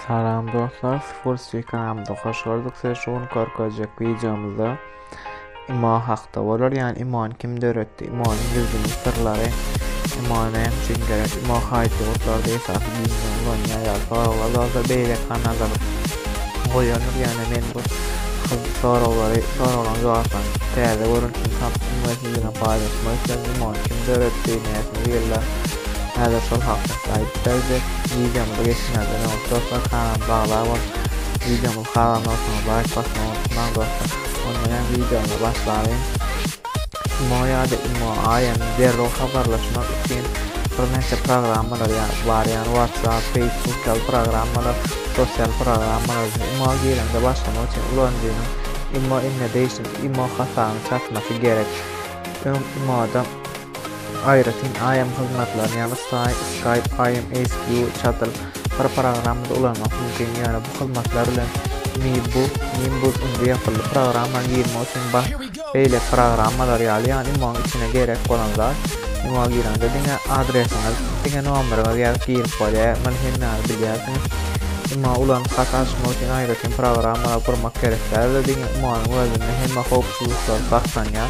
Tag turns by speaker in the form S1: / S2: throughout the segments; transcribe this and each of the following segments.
S1: Salam dostlar, Sports kanalımıza hoş gördük. Siz şu an görközjek videomuzda ima haqda bolar, yani iman kimde öğretti, imanın gizli sırları, imana hemçin gerek, ima hayti otlarda esası bilmiyorum, ya sorular beyle kanallar koyanır, yani men bu soruları cevaplar teyze görüntünü taptım ve sizinle paylaşmak için iman kimde öğretti, neyesini verirler. Hada şol haqda saytlarda videomuza geçmeden dostlar kanalımıza bağlı ol. Videomu kanalına basmayı unutmayın dostlar. Ondan videomuza başlayalım. Moyada ayem derhal haberleşmek için bir neçe programlar var, yani WhatsApp, Facebook gibi programlar, sosyal programlar. Gelende başlamak için ulanıcının inne değişim, hasarını çatması gerek. İmada ayrıca IM hizmetleri, yani Skype, IMSQ çatıl bir programda ulanmak mümkün. Yani bu hizmetler bilen Nimbus indi yapılı programlar girmek için böyle programlar yani imam içine gerek olanlar imam girende dine adresiniz, dine numarınız girip koyuyor. Manhenler bilirsiniz. İmam ulan katlaşmak için ayrıca programlar kurmak gerekler. Dine imamın özünde hem hoşgörüsü baksan ya.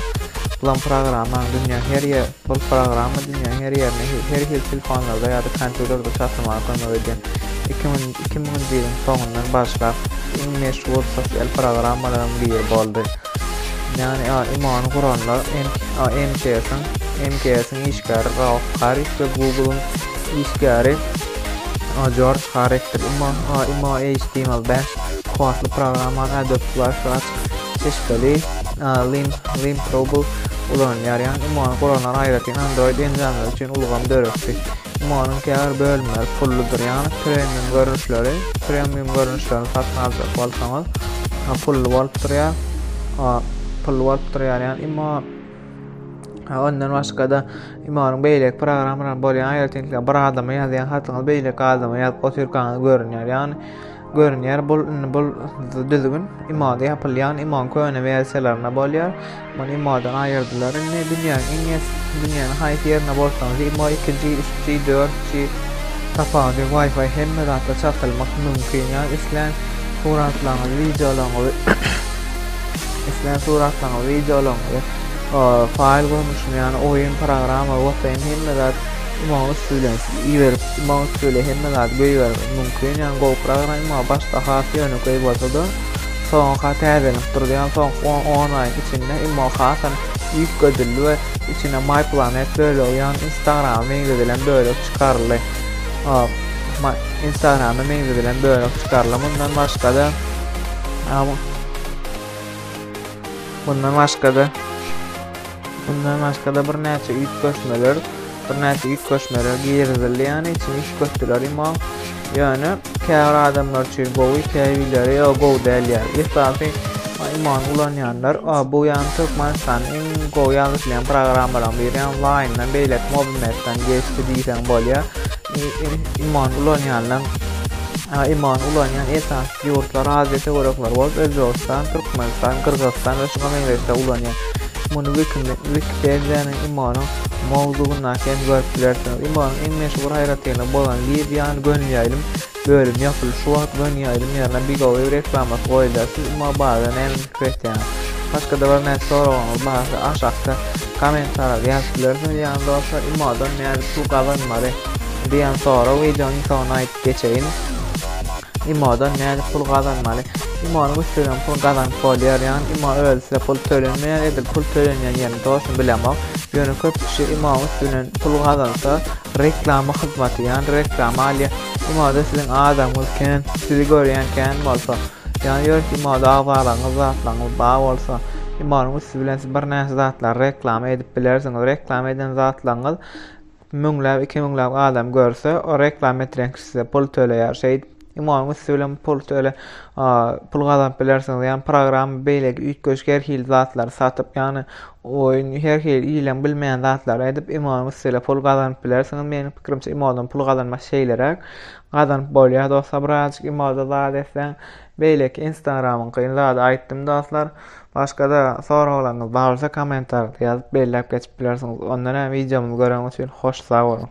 S1: Ulan programlar dünya her yer, bu programı dünya her yerine, her telefonlarda ya da kompüterde çalıştırmak önemlidir. 2000 yılın sonundan başlap en meşhur sosyal programlardan biri oldu. Yani iman kuranlar MKS'in işgari Rauf Harris ve Google'un işgari George Harris'tir. İma HTML5 kuatlı programlar Adobe Flash çeşitli Limprobul ulanlar, yani iman kuranlar ayrıca Android engelleri için ulgam dörüktü. İmanın kâr bölümler pulludur, yani premium görünüşleri satın alacak olsanız pullu volttur yani ima ondan başka da imanın beylek programlar bolyan ayrıca bir adamı yazıyan hatınız beylek adamı yazıp oturkanız görünüyor, yani görünüyor. Bu düzgün imada yapılyan iman köyüne verselerine bolyor. Bunu imadan ayırdılar. Dünyanın hayat yerine bolsanız ima 2G, 3G, 4G tapandı Wi-Fi hem de hatta çatılmak mümkün. Yani islen suratlarını videolarını fail koymuşum, yani oyun programı vakayım hem de imamı söyle hem de göğü mümkün. Yani go program ima başta hafı yönü koyup olsa son hata edelim durdu, yani son 10 ay içinde ima hasan yük gödüllü ve içine My Planet böyle, yani Instagram'a mengzedilen böyle çıkarılı. Instagram'a mengzedilen böyle çıkarılı. Bundan başka da bir neçe yük köşmeler girizli, yani için yük köşmeler ima yani kâr adamlar için go'u kâvileri ya go değerler. İstafı iman ulanyanlar bu yani Türkmenistan'ın en go yanlışlayan programlardan biri, yani line'dan beylet mobilnetten geçti diysen bolya iman ulanyan esas yurtlar adresi olaraklar var. Özbekistan, Türkmenistan, Kırgızistan ve şuna meyleşte ulanyan. Bunu Wikipedia'nın imanın mavzuğundan kendi görüntülersiniz. İmanın en meşhur hayratıyla bolan Libyan gönüyayılım bölüm yapılır. Şu an gönüyayılım yerine bir go'yu reklaması koyular. Siz ima bazen en fikret yani. Başka da var ne sorularınız bazı aşağıda komentarlar yazılarsınız. Yani dostlar imadan yani bu kazanmadı diyen sonra videonun sonuna geçeyim. İmadan yani pul kazanmalı. İmanın üstünden pul kazanıp oluyor, yani ima ölse pul tölenmeyen edil pul tölenmeyen yerini doğrusu bilemem. Yani köp kişi imanın üstünden pul kazansa reklama hizmeti, yani reklama alıyor. İmada sizin adamınızken sizi görüyenken olsa, yani yor ki imada ağlarınız zatlarınız bağ olsa imanın üstünden siz bir neyse zatlar reklama edip bilirsiniz. Reklama eden zatlarınız müngläp 2 müngläp adam görse o reklam ettiren size pul töleýär şey. İmamı söylem pul kazanıp bilersiniz, yani program beylek üç köşker hil zatlar satıp, yani oyun her hil ilen bilmeyen zatlar edip imamı söyle pul kazanıp bilersiniz. Benim fikrimçe imadan pul kazanmak şeylerek kazanıp bolýar dostlar. Birazcık imada zat etsen beylek Instagram'ın kıyınlarda aýtdym dostlar. Başka da sorularınız varsa komentarda yazıp bellep geçip bilersiniz. Ondan videomuzu görmek için hoş sağ olun.